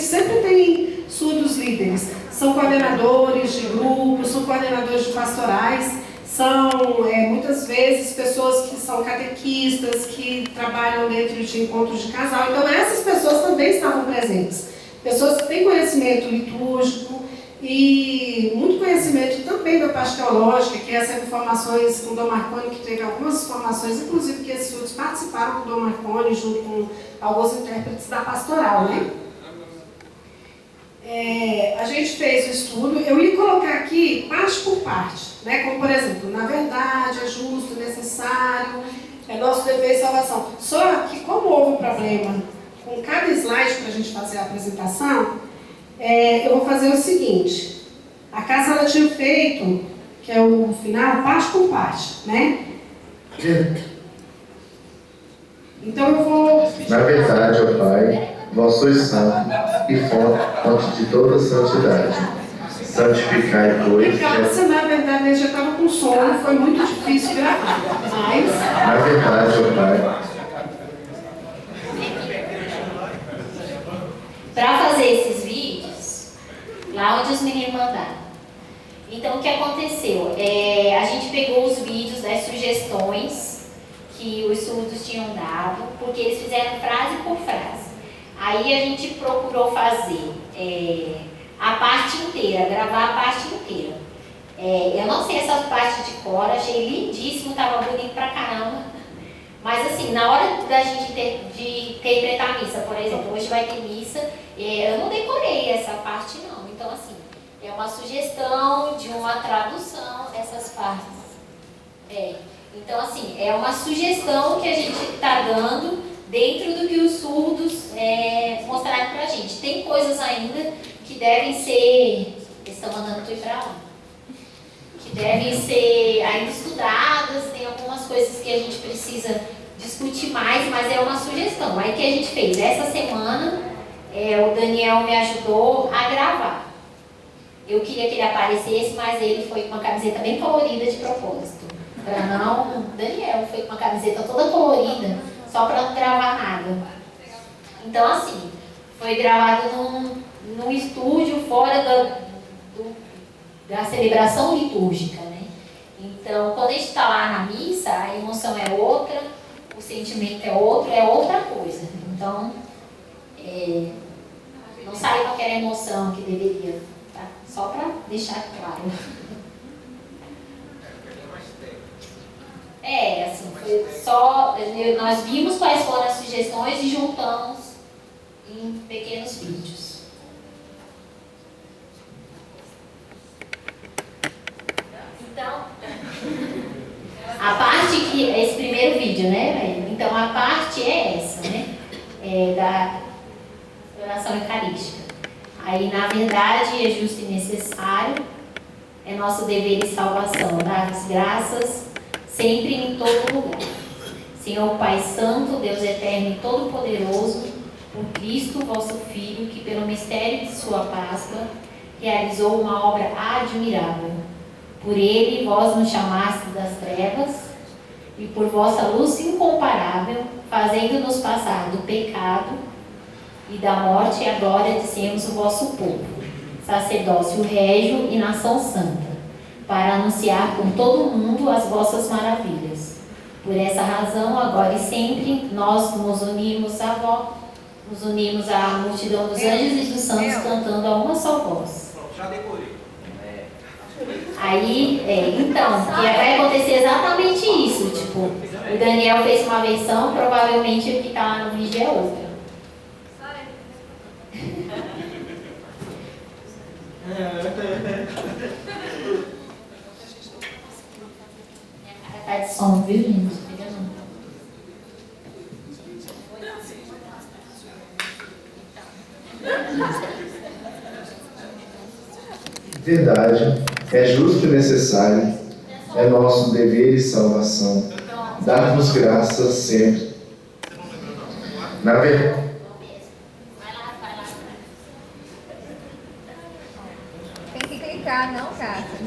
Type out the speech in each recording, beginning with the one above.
sempre tem surdos líderes. São coordenadores de grupos, são coordenadores de pastorais, são muitas vezes pessoas que são catequistas, que trabalham dentro de encontros de casal. Então essas pessoas também estavam presentes. Pessoas que têm conhecimento litúrgico e muito conhecimento também da parte teológica, que essas informações com o Dom Marconi, que teve algumas informações, inclusive que esses surdos participaram do Dom Marconi, junto com alguns intérpretes da pastoral, né? A gente fez o estudo, eu ia colocar aqui parte por parte, né? Como por exemplo, na verdade, é justo, necessário, é nosso dever e salvação. Só que como houve um problema com cada slide para a gente fazer a apresentação, eu vou fazer o seguinte, a casa ela tinha feito, que é o final, parte por parte, né? Então eu vou... Na verdade, ó Pai, vós sois santo e fonte de toda santidade. Santificai, pois... Na verdade, ele já estava com sono, foi muito difícil gravar, mas... Na verdade, ó Pai... Para fazer esses vídeos, lá onde os meninos mandaram. Então, o que aconteceu? A gente pegou os vídeos das sugestões que os surdos tinham dado, porque eles fizeram frase por frase. Aí a gente procurou fazer a parte inteira, gravar a parte inteira. Eu não sei essa parte de cor, achei lindíssimo, estava bonito pra caramba. Mas assim, na hora da gente de interpretar a missa, por exemplo, hoje vai ter missa, eu não decorei essa parte não. Então assim, é uma sugestão de uma tradução dessas partes. Então assim, é uma sugestão que a gente está dando dentro do que os surdos mostraram pra gente. Tem coisas ainda que devem ser, eles estão mandando tu ir pra lá, que devem ser ainda estudadas, tem algumas coisas que a gente precisa discutir mais, mas é uma sugestão. Aí que a gente fez essa semana, o Daniel me ajudou a gravar. Eu queria que ele aparecesse, mas ele foi com uma camiseta bem colorida de propósito. Pra não, Daniel foi com uma camiseta toda colorida, só para não gravar nada. Então assim, foi gravado num estúdio fora da celebração litúrgica, né? Então, quando a gente está lá na missa, a emoção é outra, o sentimento é outro, é outra coisa. Então, não sai qualquer emoção que deveria, tá? Só para deixar claro. Assim, foi só, nós vimos quais foram as sugestões e juntamos em pequenos vídeos. Então, a parte que, esse primeiro vídeo, né? Então, a parte é essa, né? Da oração eucarística. Aí, na verdade, é justo e necessário, é nosso dever e salvação, dar-lhes graças sempre e em todo lugar. Senhor Pai Santo, Deus Eterno e Todo-Poderoso, por Cristo, vosso Filho, que pelo mistério de sua Páscoa realizou uma obra admirável. Por ele, vós nos chamastes das trevas, e por vossa luz incomparável, fazendo-nos passar do pecado e da morte à glória de sermos o vosso povo, sacerdócio régio e nação santa, para anunciar com todo o mundo as vossas maravilhas. Por essa razão, agora e sempre, nós nos unimos à multidão dos anjos e dos santos, cantando a uma só voz. Já decorei. Aí, então, que vai acontecer exatamente isso. Tipo, o Daniel fez uma versão, provavelmente o que está lá no vídeo é outra. Tá de som, viu, gente? Verdade, é justo e necessário, é nosso dever e salvação, dar-vos graças sempre. Na verdade, tem que clicar, não, Cássia?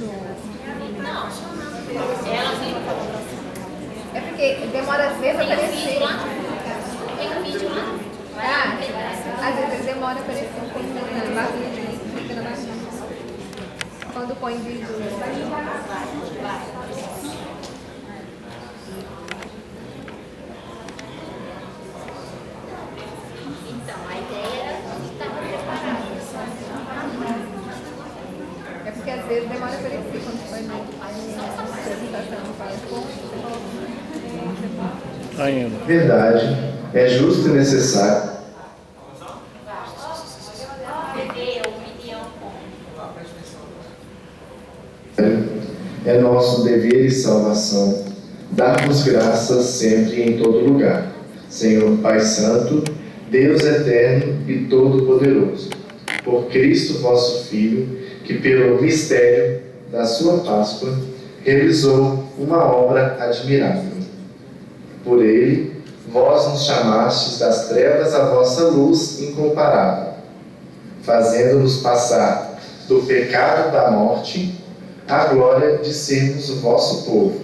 É porque demora às vezes a aparecer. Tem um vídeo lá? Ah, Às vezes demora para aparecer um pouco na barriga, fica na barriga. Quando põe vídeo. Então, a ideia era estar preparado. É porque às vezes demora para aparecer quando põe a apresentação no PowerPoint. Ainda. Verdade, é justo e necessário. Bebê, opinião. É nosso dever e salvação dar-vos graças sempre e em todo lugar, Senhor Pai Santo, Deus eterno e todo-poderoso, por Cristo vosso Filho, que pelo mistério da sua Páscoa realizou uma obra admirável. Por ele, vós nos chamastes das trevas à vossa luz incomparável, fazendo-nos passar do pecado da morte à glória de sermos o vosso povo,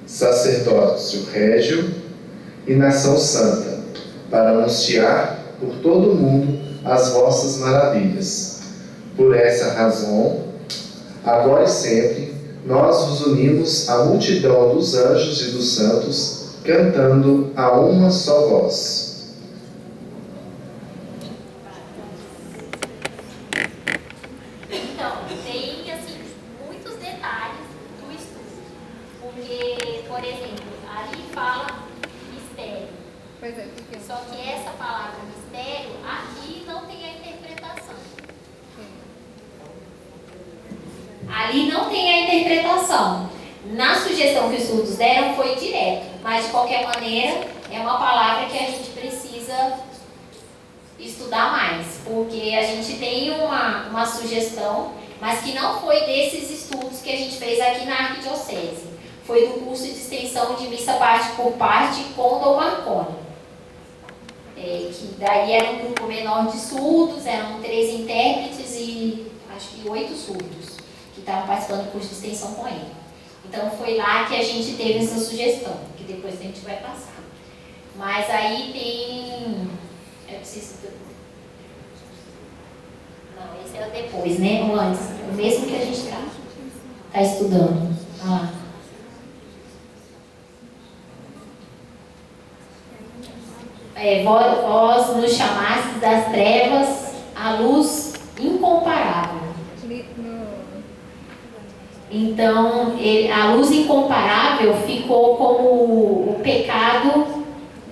sacerdócio régio e nação santa, para anunciar por todo o mundo as vossas maravilhas. Por essa razão, agora e sempre, nós vos unimos à multidão dos anjos e dos santos, cantando a uma só voz. Então, tem assim, muitos detalhes do estudo. Porque, por exemplo, ali fala mistério. Pois é, porque Só que essa palavra mistério, aqui não tem a interpretação. Ali não tem a interpretação. Na sugestão que os estudos deram foi direto, mas de qualquer maneira é uma palavra que a gente precisa estudar mais, porque a gente tem uma sugestão, mas que não foi desses estudos que a gente fez aqui na Arquidiocese. Foi do curso de extensão de missa parte por parte com Dom Marconi. Que daí era um grupo menor de surdos, eram 3 intérpretes e acho que 8 surdos que estavam participando do curso de extensão com ele. Então foi lá que a gente teve essa sugestão, que depois a gente vai passar. Mas aí tem... É preciso... Não, esse é o depois, né? O antes. O mesmo que a gente está estudando. Ah. Vós nos chamastes das trevas à luz incomparável. Então, a luz incomparável ficou como o pecado,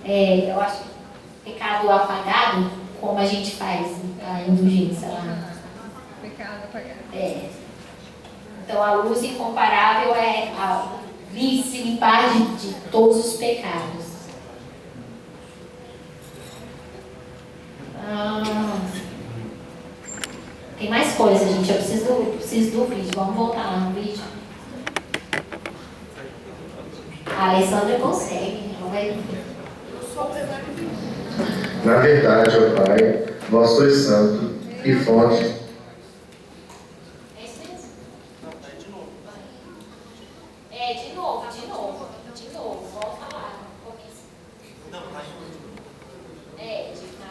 eu acho que pecado apagado, como a gente faz a indulgência lá. pecado apagado. Então, a luz incomparável é se limpar de todos os pecados. Tem mais coisa, gente. Eu preciso do vídeo. Vamos voltar lá no vídeo. A Alessandra consegue. Ela vai... Na verdade, ó Pai, vós sois santo e fonte. É isso mesmo? De novo. Volta lá. Na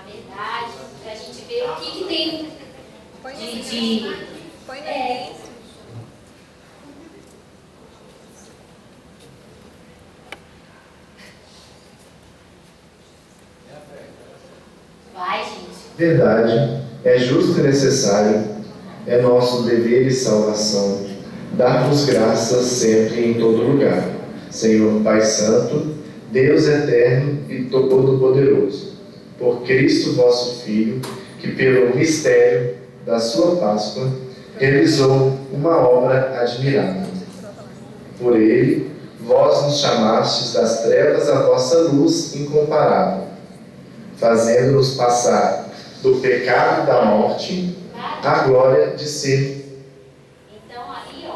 verdade, pra gente ver o que tem Põe no de... início. Vai, gente. Verdade, é justo e necessário, é nosso dever e salvação, dar-vos graças sempre e em todo lugar, Senhor Pai Santo, Deus eterno e todo-poderoso, por Cristo vosso Filho, que pelo mistério da sua Páscoa realizou uma obra admirável. Por ele, vós nos chamastes das trevas à vossa luz incomparável, fazendo-nos passar do pecado da morte à glória de ser. Então, ali,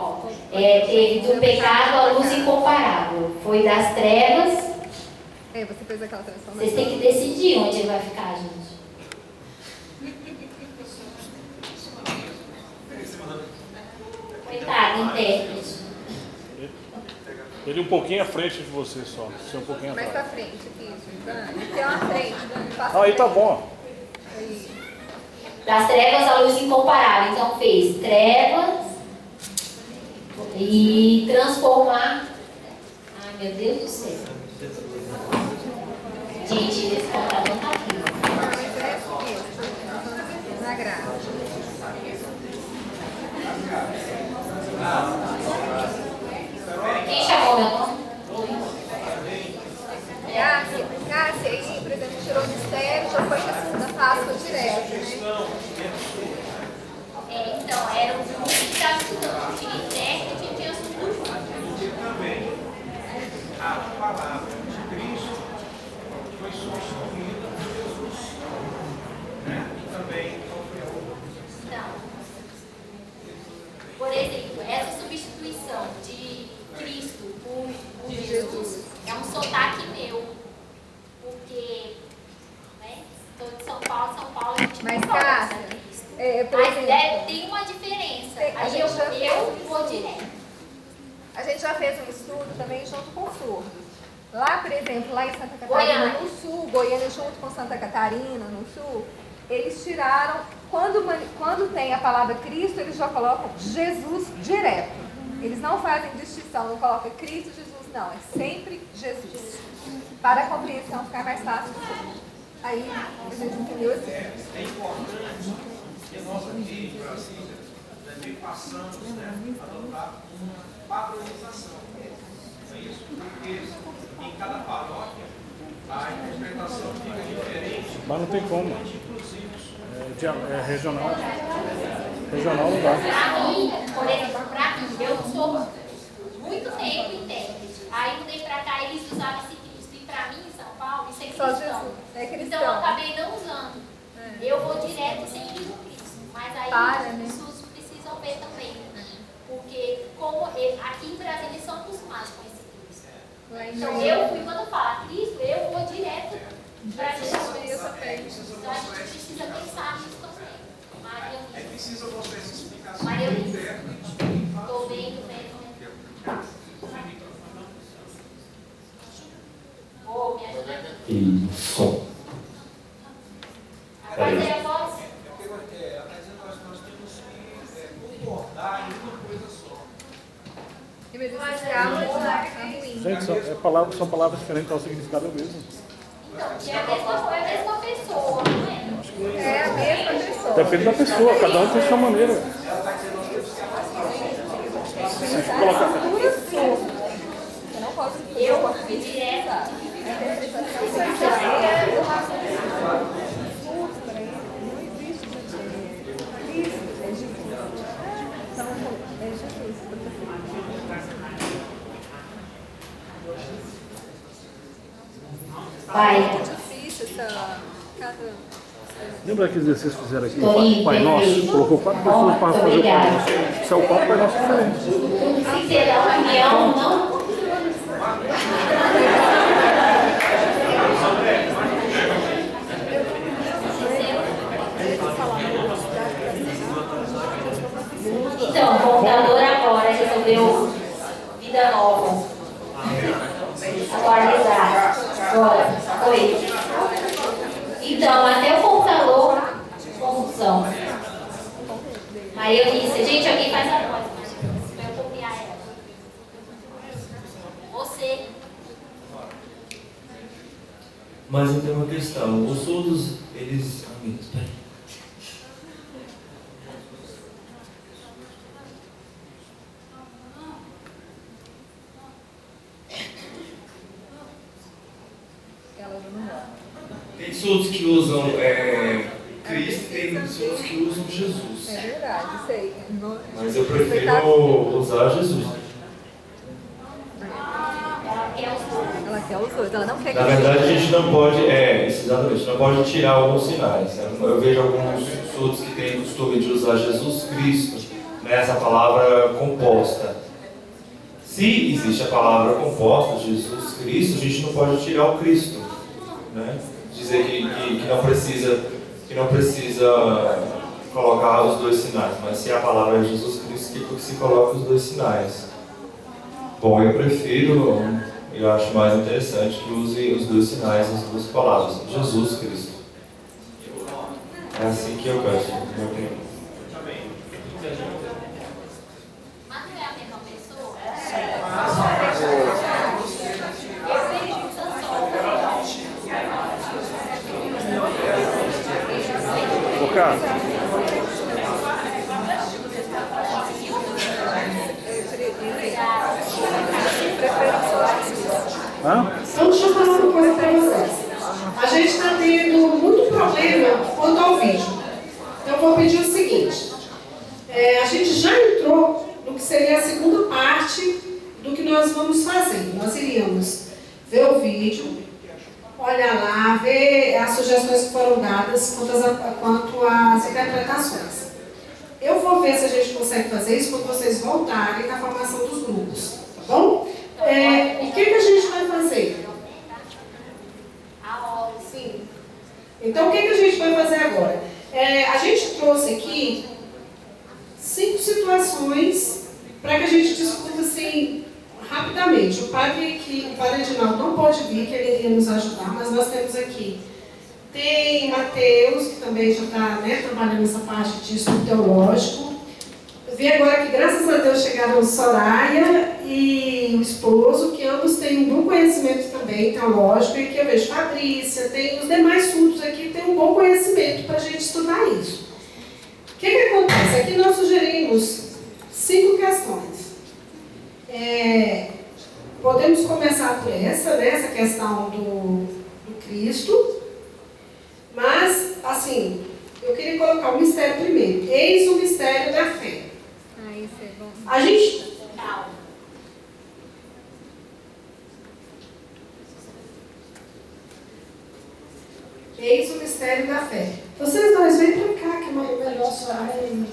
teve do pecado à luz incomparável. Foi das trevas. Você fez aquela transformação. Vocês têm que decidir onde ele vai ficar, gente. Coitado, intérprete. Ele um pouquinho à frente de você só. Você um pouquinho Mais atrás. pra frente, isso. Aqui ó, à frente. Passa Ah, aí à tá frente. bom. Aí. Das trevas à luz incomparável. Então fez trevas e transformar. Ai, meu Deus do céu. Gente, esse computador tá aqui. Na graça. Quem chamou meu nome? Cássia, aí, por exemplo, tirou o mistério, já foi na Páscoa direto, né? Então, era um grupo que estava estudando de intérprete e tinha assunto. Também a palavra de Cristo foi substituída por Jesus. Né? E também qual foi a outra? Não. Por exemplo, essa substituição de Cristo por Jesus é um sotaque meu. Porque, né, estou de São Paulo, a gente Mas, não fala Cássia, Cristo. por Mas exemplo, tem uma diferença. a Aí gente já fez eu um vou estudo. direto. a gente já fez um estudo também junto com surdos. Lá, por exemplo, lá em Santa Catarina, no sul, Goiânia junto com Santa Catarina, no sul, eles tiraram, quando tem a palavra Cristo, eles já colocam Jesus direto. Eles não fazem distinção, não colocam Cristo, Jesus, não, é sempre Jesus. Para a compreensão ficar mais fácil. Aí, a gente entendeu assim. É importante que nós aqui, em Brasília, também passamos a adotar uma padronização. Não é isso? Porque em cada paróquia a interpretação fica diferente. Mas não tem como. Inclusivos. É regional. Regional não dá. Pra mim, por exemplo, eu sou muito tempo intérprete. Aí mudei pra cá e eles usavam esse Cristo. E pra mim, em São Paulo, isso é Só cristão. Jesus, é cristão. Então eu acabei não usando. Eu vou direto sem ir no Cristo. Mas aí os SUS precisam ver também. Porque como aqui em Brasília eles são acostumados com esse Cristo. Então eu fui, quando eu falo Cristo, eu vou direto para Jesus. Então a gente precisa pensar nisso também. Maria É preciso você essa explicação. Maria interna. estou vendo. Oh, me ajuda aqui. E som. Agora é a voz. Ela está dizendo que nós temos que concordar em uma coisa só. E mesmo assim, ruim. Gente, são palavras diferentes, então o significado é o mesmo. Então, é a mesma pessoa, não é? É a mesma pessoa. Depende da pessoa, cada um tem sua maneira. Se colocar. Você não pode Eu fui direto. Vai. É muito difícil essa. Lembra aquele exercício que fizeram aqui? Toninho, O Pai Nosso? perfeito. Colocou 4 pessoas para fazer o Pai Nosso. Isso é o Pai Nosso diferente. Se será caminhão, não? Então, o computador agora resolveu vida nova. Atualizar. Agora, oi. Então, até o computador, confusão. Maria Eunice, gente, alguém faz a voz, para eu copiar ela. Você. Mas eu tenho uma questão. Os surdos, eles. Amigos, peraí. Tem surdos que usam Cristo e tem surdos que usam Jesus. É verdade, sei. Mas eu prefiro usar Jesus. Ela quer os dois. Ela quer os dois, ela não quer que Na verdade, a gente não pode, exatamente, não pode tirar alguns sinais. Eu vejo alguns surdos que têm o costume de usar Jesus Cristo, essa palavra composta. Se existe a palavra composta, Jesus Cristo, a gente não pode tirar o Cristo, né? Dizer que não precisa colocar os dois sinais, mas se a palavra é Jesus Cristo, que se coloca os dois sinais. Bom, eu acho mais interessante que use os dois sinais, as duas palavras, Jesus Cristo. É assim que eu peço, meu tempo. Mas não é a mesma pessoa? Ô, Carlos. Hã? Então, deixa eu falar uma coisa para vocês. A gente está tendo muito problema quanto ao vídeo. Então, eu vou pedir o seguinte. A gente já entrou no que seria a segunda parte do que nós vamos fazer. Nós iríamos ver o vídeo, olhar lá, ver as sugestões que foram dadas quanto às interpretações. Eu vou ver se a gente consegue fazer isso quando vocês voltarem na formação dos grupos, tá bom? O que a gente vai fazer? Sim. Então, o que a gente vai fazer agora? A gente trouxe aqui 5 situações para que a gente discuta assim, rapidamente. O padre Edinaldo não pode vir, que ele iria nos ajudar, mas nós temos aqui. Tem Mateus, que também já está trabalhando nessa parte de estudo teológico. Vi agora que, graças a Deus, chegaram Soraya e o esposo, que ambos têm um bom conhecimento também teológico. E aqui eu vejo Fabrícia, tem os demais surdos aqui, tem um bom conhecimento para a gente estudar isso. O que acontece? Aqui nós sugerimos 5 questões. Podemos começar por essa questão do Cristo. Mas, assim, eu queria colocar o mistério primeiro. Eis o mistério da fé. Isso é bom. A gente... Eis o mistério da fé. Vocês dois, vêm pra cá, que é melhor Soraya aí.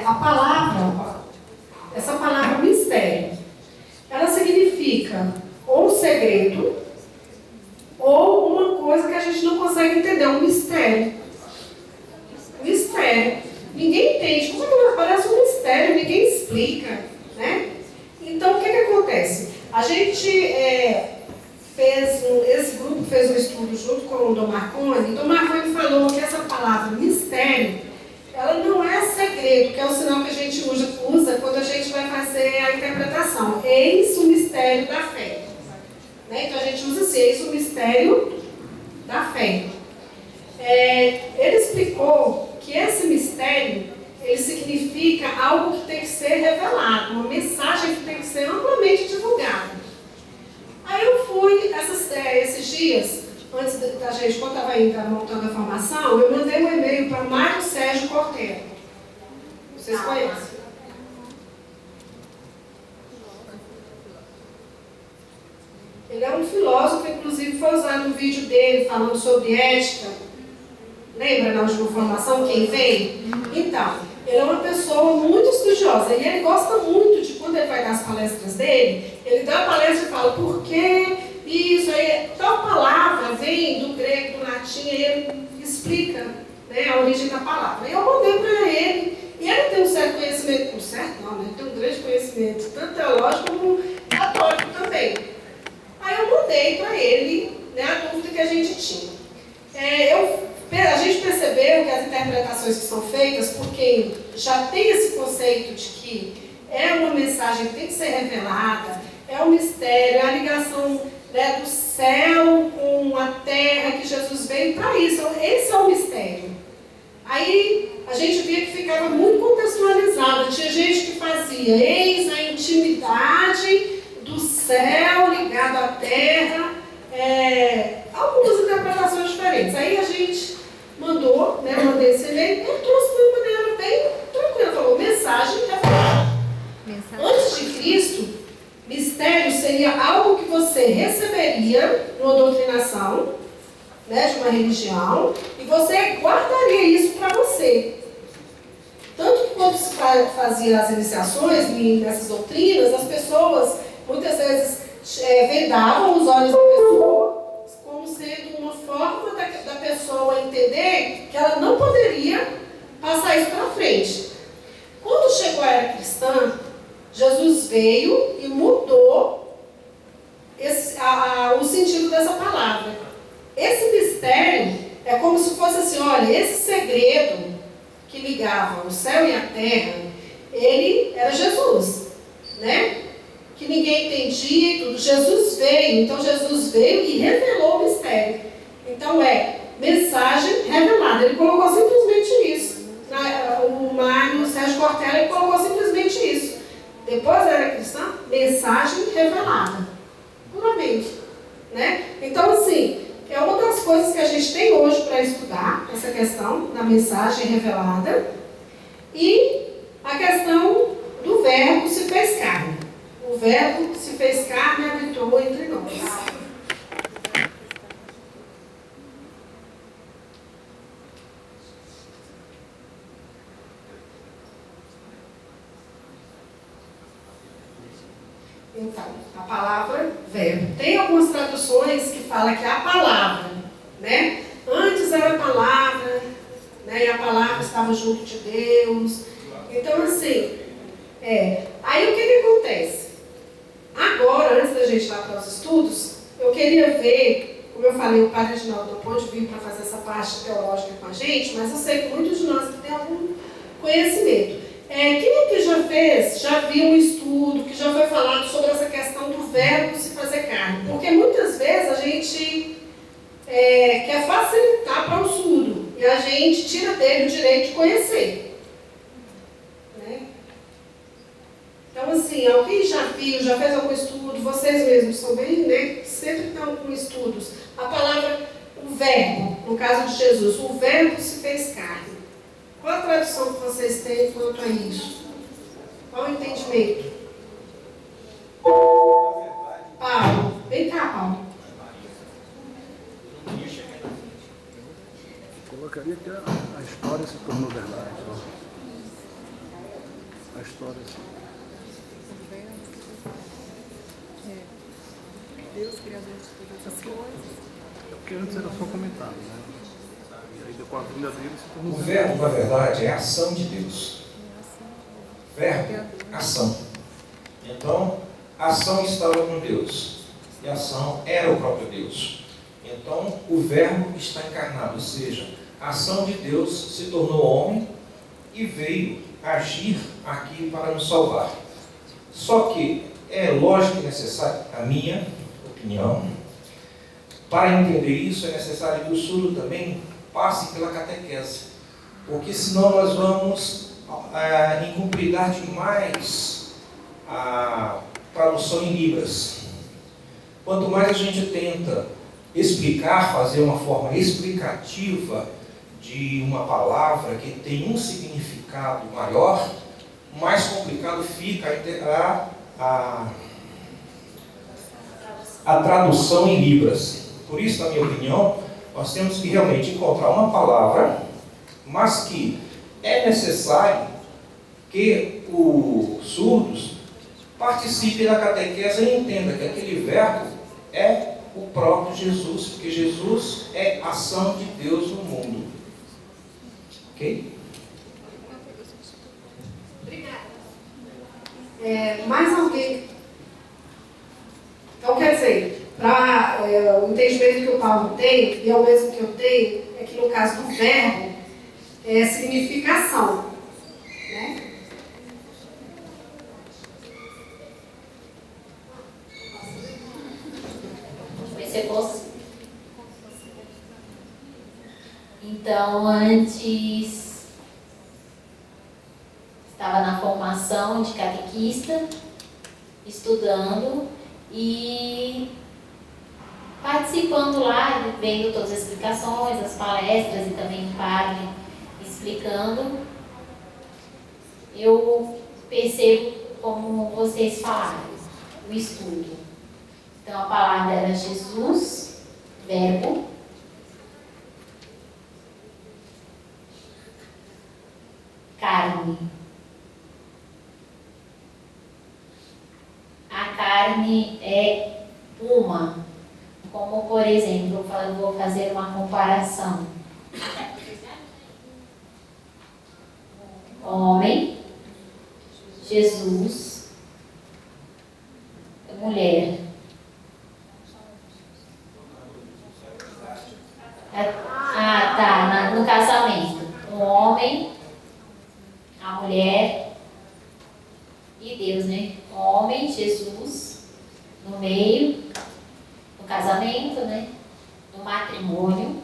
A palavra, essa palavra mistério, ela significa ou segredo ou uma coisa que a gente não consegue entender, um mistério. Mistério. Ninguém entende. Como é que parece um mistério? Ninguém explica, né? Então, o que acontece? A gente esse grupo fez um estudo junto com o Dom Marconi. Dom Marconi falou que essa palavra mistério, ela não é segredo, que é o sinal que a gente usa quando a gente vai fazer a interpretação. Eis o mistério da fé. Né? Então a gente usa assim, eis o mistério da fé. Ele explicou que esse mistério, ele significa algo que tem que ser revelado, uma mensagem que tem que ser amplamente divulgada. Aí eu fui, esses dias, antes da gente, quando estava ainda montando a formação, eu mandei um e-mail para Mário Sérgio Cortella. Vocês conhecem? Ele é um filósofo, inclusive foi usado um vídeo dele falando sobre ética. Lembra na última formação quem veio? Então, ele é uma pessoa muito estudiosa e ele gosta muito de, quando ele vai dar as palestras dele, ele dá a palestra e fala por quê isso, aí tal palavra vem do grego, do latim, e ele explica, né, a origem da palavra. E eu mandei para ele, e ele tem um certo conhecimento, ele tem um grande conhecimento, tanto teológico como católico também. Aí eu mandei para ele, né, a dúvida que a gente tinha. A gente percebeu que as interpretações que são feitas, porque já tem esse conceito de que é uma mensagem que tem que ser revelada, é um mistério, é a ligação, né, do céu com a terra, que Jesus veio para isso. Esse é o mistério. Aí a gente via que ficava muito contextualizado. Tinha gente que fazia, eis a intimidade do céu céu ligado à terra, algumas interpretações diferentes. Aí a gente mandei esse e-mail, ele trouxe de uma maneira bem tranquila, falou, mensagem revelada. Antes de Cristo, mistério seria algo que você receberia numa doutrinação, de uma religião, e você guardaria isso para você. Tanto que quando se fazia as iniciações nessas doutrinas, as pessoas muitas vezes vendavam os olhos da pessoa como sendo uma forma da pessoa entender que ela não poderia passar isso para frente. Quando chegou a era cristã, Jesus veio e mudou o sentido dessa palavra. Esse mistério é como se fosse assim, olha, esse segredo que ligava o céu e a terra, ele era Jesus, que ninguém entendia e tudo. Jesus veio, então Jesus veio e revelou o mistério. Então mensagem revelada. Ele colocou simplesmente isso. O Mário Sérgio Cortella, ele colocou simplesmente isso. Depois da era cristã, mensagem revelada. Puramente. Então, assim, é uma das coisas que a gente tem hoje para estudar, essa questão da mensagem revelada. E a questão do verbo se fez carne. O verbo se fez carne e habitou entre nós. Então, a palavra verbo. Tem algumas traduções que falam que é a palavra, Antes era a palavra, e a palavra estava junto de Deus. Então, assim, aí o que acontece? Agora, antes da gente ir lá para os estudos, eu queria ver, como eu falei, o Padre Reginaldo não pôde vir para fazer essa parte teológica com a gente, mas eu sei que muitos de nós que têm algum conhecimento. Quem aqui já viu um estudo, que já foi falado sobre essa questão do verbo se fazer carne? Porque muitas vezes a gente quer facilitar para o surdo e a gente tira dele o direito de conhecer. Então, assim, alguém já viu, já fez algum estudo, vocês mesmos são bem, sempre estão com estudos. A palavra, o verbo, no caso de Jesus, o verbo se fez carne. Qual a tradução que vocês têm quanto a isso? Qual o entendimento? Paulo, vem cá, Paulo. Eu colocaria que a história se tornou verdade. A história se... Deus, criador de todas as coisas. Porque antes era só comentado, E aí, com a vinda dele, se tornou... O verbo, na verdade, é a ação de Deus. Verbo, ação. Então, a ação estava com Deus. E a ação era o próprio Deus. Então, o verbo está encarnado, ou seja, a ação de Deus se tornou homem e veio agir aqui para nos salvar. Só que é lógico e necessário, a minha opinião, para entender isso é necessário que o surdo também passe pela catequese, porque senão nós vamos incumpridar demais a tradução em Libras. Quanto mais a gente tenta explicar, fazer uma forma explicativa de uma palavra que tem um significado maior, mais complicado fica a tradução em Libras. Por isso, na minha opinião, nós temos que realmente encontrar uma palavra, mas que é necessário que os surdos participem da catequese e entendam que aquele verbo é o próprio Jesus, porque Jesus é a ação de Deus no mundo. Ok? Obrigada. Mais alguém? Então, quer dizer, o entendimento que o Paulo tem, e é o mesmo que eu tenho, é que no caso do verbo, é significação. Se fosse. Então, antes estava na formação de catequista, estudando, E participando lá, vendo todas as explicações, as palestras e também o padre explicando, eu percebo como vocês falaram, o estudo. Então a palavra era Jesus, verbo, carne. A carne é uma, como por exemplo, eu vou fazer uma comparação. Homem, Jesus, mulher. No casamento. O homem, a mulher e Deus, né? O homem, Jesus, no meio, no casamento, né? No matrimônio.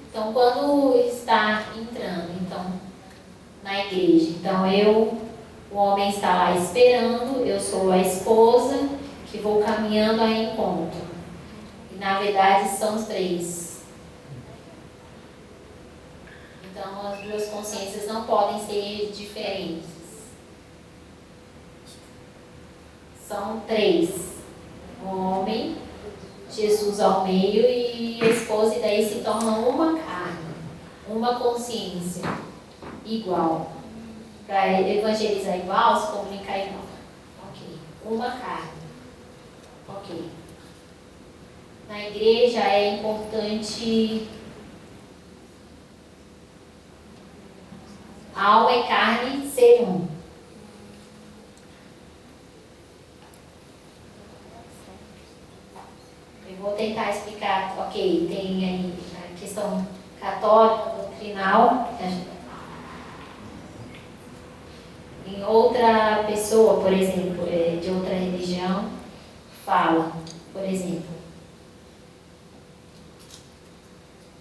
Então, quando está entrando, então, na igreja, então o homem está lá esperando, eu sou a esposa que vou caminhando ao encontro. E na verdade são os três. Então as duas consciências não podem ser diferentes. São três. O homem, Jesus ao meio e a esposa, e daí se torna uma carne, uma consciência igual. Para evangelizar igual, se comunicar igual. Ok. Uma carne. Ok. Na igreja é importante alma e carne ser um. Eu vou tentar explicar, ok, tem aí a questão católica, doutrinal. Em outra pessoa, por exemplo, de outra religião, fala, por exemplo,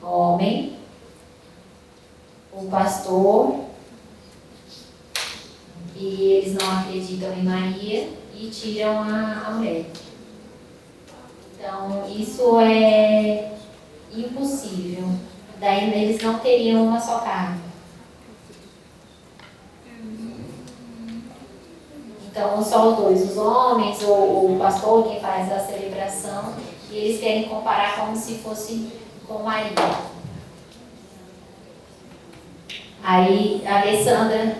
homem, o pastor, e eles não acreditam em Maria e tiram a mulher. Então, isso é impossível. Daí eles não teriam uma só carne. Então, só os dois, os homens ou o pastor que faz a celebração, e eles querem comparar como se fosse com Maria. Aí, a Alessandra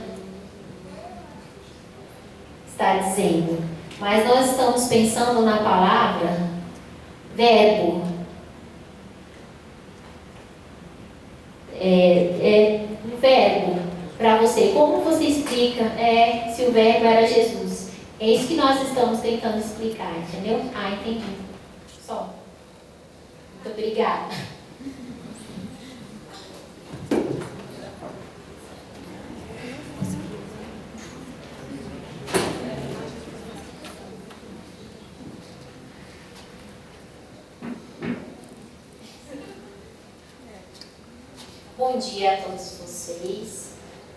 está dizendo, mas nós estamos pensando na palavra verbo. Verbo. Para você, como você explica se o verbo era Jesus? É isso que nós estamos tentando explicar, entendeu? Ah, entendi. Só. Muito obrigada. Bom dia a todos vocês.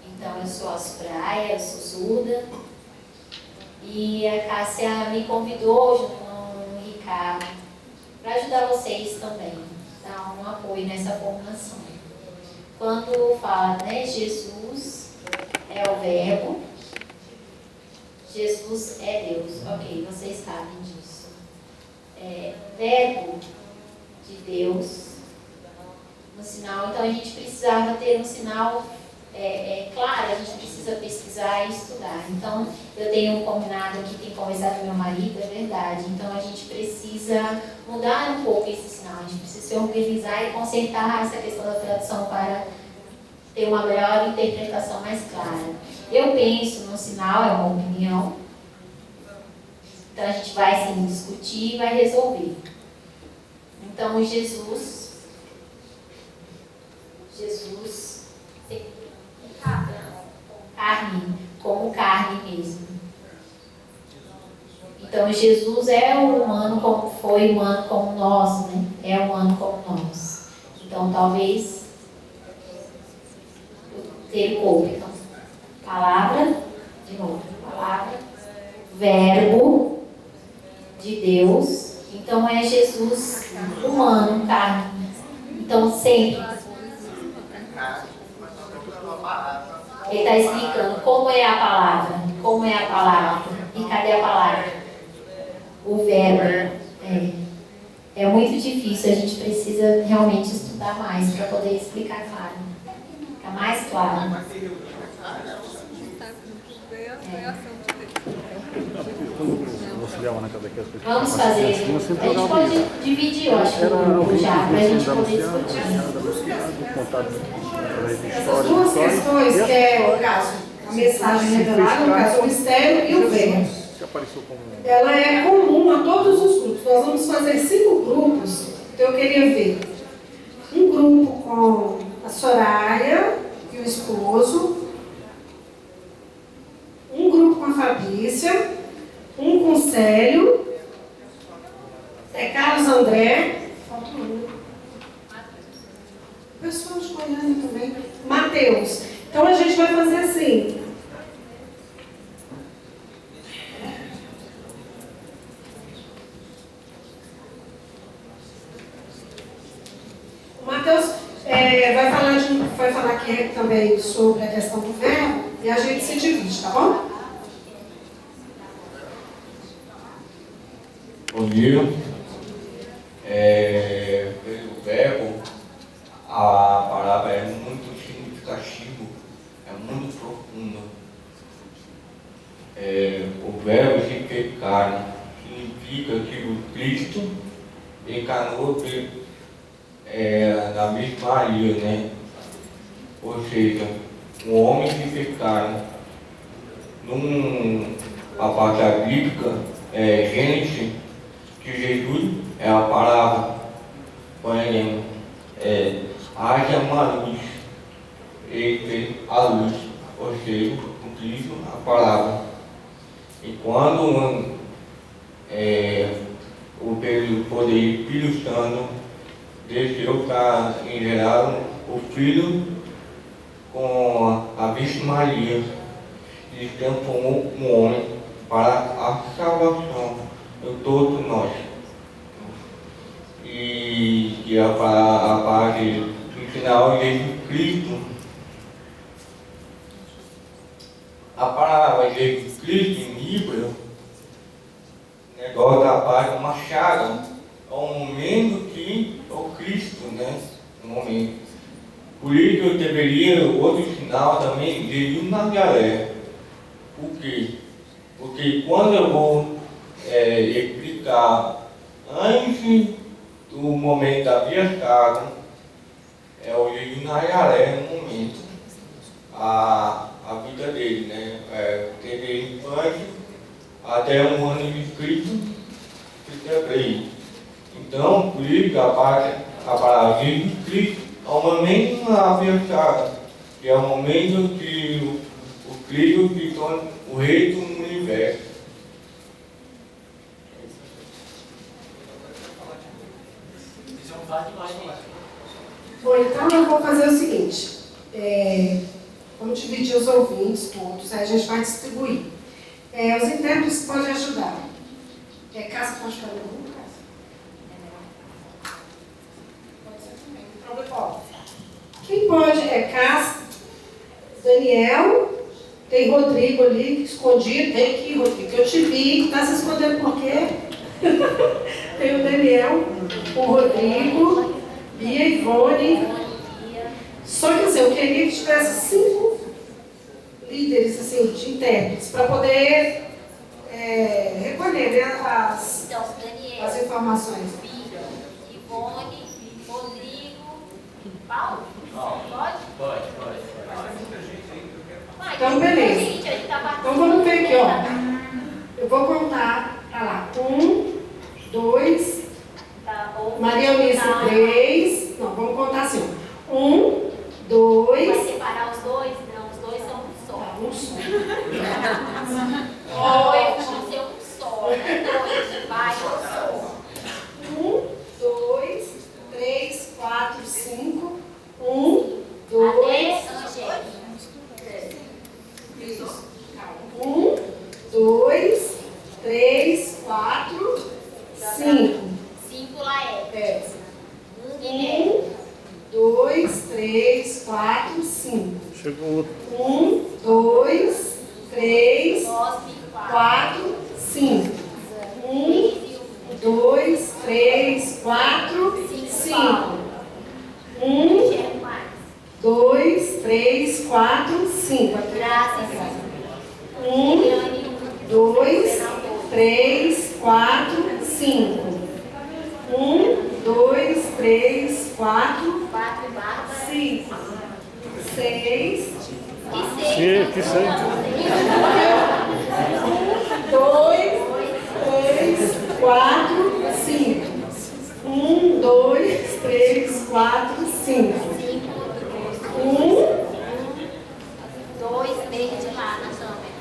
Então, eu sou a Soraya, eu sou surda. E a Cássia me convidou, junto com o Ricardo, para ajudar vocês também, dar um apoio nessa formação. Quando fala, né, Jesus é o verbo, Jesus é Deus. Ok, vocês sabem disso. Verbo de Deus, no sinal. Então, a gente precisava ter um sinal claro, a gente precisa pesquisar e estudar. Então, eu tenho um combinado aqui, tenho que conversar com meu marido, é verdade. Então, a gente precisa mudar um pouco esse sinal, a gente precisa se organizar e consertar essa questão da tradução para ter uma melhor interpretação mais clara. Eu penso no sinal, é uma opinião, então a gente vai sim discutir e vai resolver. Então, Jesus carne, como carne mesmo. Então Jesus é o humano como foi humano como nós, né? É humano como nós. Então talvez ter o corpo. Então, palavra, de novo, palavra, Verbo de Deus. Então é Jesus humano, carne. Então sempre ele está explicando como é a palavra. Como é a palavra. E cadê a palavra? O verbo. É muito difícil, a gente precisa realmente estudar mais para poder explicar claro. Ficar mais claro. Vamos fazer. A gente pode dividir, eu acho, já, para a gente poder discutir. Essas duas questões, que é o caso, a mensagem revelada, no caso, o mistério e o verbo. Ela é comum a todos os grupos. Nós vamos fazer 5 grupos. Então eu queria ver um grupo com a Soraya e o esposo, um grupo com a Fabrícia, um com o Célio, Carlos André, falta um. Pessoal de Goiânia também, Mateus. Então a gente vai fazer assim. O Mateus vai falar aqui também sobre a questão do verbo e a gente se divide, tá bom? Bom dia. Pelo verbo, a palavra é muito significativa, é muito profunda. O verbo se fez carne significa que o Cristo encarnou na mesma Maria, né? Ou seja, o homem se fez carne. A parte bíblica, Gênesis, que Jesus é a palavra. Por exemplo, haja uma luz, ele fez a luz, ou seja, o Cristo, a palavra. E quando o poder Espírito Santo desceu para gerar o Filho com a Virgem Maria e transformou um homem para a salvação de todos nós. E a parte do final de Jesus Cristo, a palavra Jesus Cristo em Hebrew, negócio da parte uma chaga, é um momento que é o Cristo, né? Um momento. Por isso eu deveria outro sinal também de Nazaré. Por quê? Porque quando eu vou explicar antes do momento da viajada, é o Jesus Nazaré no momento, a vida dele, né? Teve infância até um ano de Cristo, então, por isso a palavra de Cristo é o momento da viajada, que é o momento que o Cristo se torna o rei do universo. Bom, então eu vou fazer o seguinte. Vamos dividir os ouvintes todos, aí a gente vai distribuir. Os intérpretes podem ajudar. Cássio pode fazer alguma coisa? Pode ser também, não tem problema. Quem pode Cássio, Daniel, tem Rodrigo ali, escondido. Vem aqui, Rodrigo, eu te vi. Está se escondendo por quê? Tem o Daniel, o Rodrigo, Bia, Ivone. Só que assim, eu queria que tivesse 5 líderes assim, de intérpretes, para poder recolher, né, as informações. Bia, Ivone, Rodrigo, Paulo? Pode. Então, beleza. Então, vamos ver aqui, ó. Eu vou contar, tá lá, 1, 2, Maria Eunice 3, não, vamos contar assim, 1, 2... Vai separar os dois? Não, os dois são um só. Um só. Dois vão ser um só, né? Dois, vai, um só. 1, 2, 3, 4, 5. 1, 2... Isso. 1, 2, 5. 5 Laerte. É. 1 Guilherme. 1, 2, 3, 4, 5. Chegou outro. 1, 2, 3, Cosme 4, 5. 1, 2, 3, 4, 5. 1, 2, 3, 4, 5. Graças. 1, 2, 3, 4, 5. 1, 2, 3, 4, 4 Bárbara. 5. 6. Que sei. 2, 3, 4, 5. 1, 2, 3, 4, 5. 1, 2 verde lá na câmera.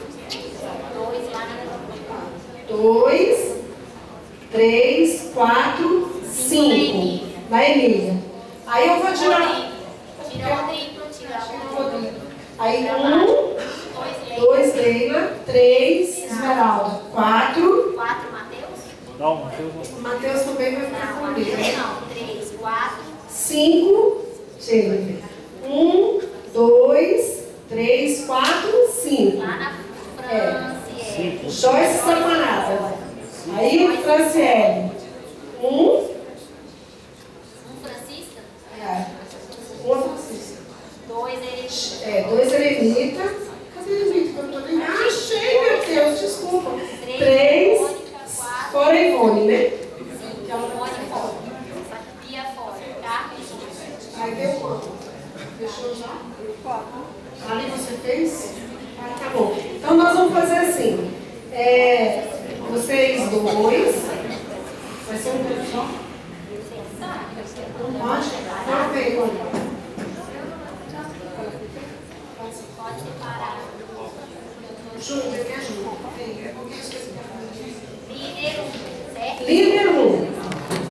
2 lá na câmera. 2, 3, 4, 5. Da Emília. Aí eu vou tirar. Tira o triplo, tira o Rodrigo. Aí 2, Leila. 3, Esmeralda. 4. 4 Mateus. Não, Mateus não. Mateus também vai ficar Não, com Mateus ele. não. 3, 4. 5. Jennifer. 1, 2, 3, 4, 5. Lá na Franciele. Joyce Sapanada. Aí o Franciele. 1. Um Francisca. Uma Francisca. 2 Erechim. 2 Eremita. Cadê Eremita? Que eu não tô nem. Ah, achei, meu Deus, desculpa. 3. Fora Ivone, né? Que é o Mônica fora. Pia fora. Carlos. Aí deu quanto? Fechou já? Ali você fez? Ah, tá bom. Então nós vamos fazer assim. Vocês dois. Vai ser um grupo só? Não pode? Não, pega, olha. Pode separar. Júnior, me ajuda. Vem.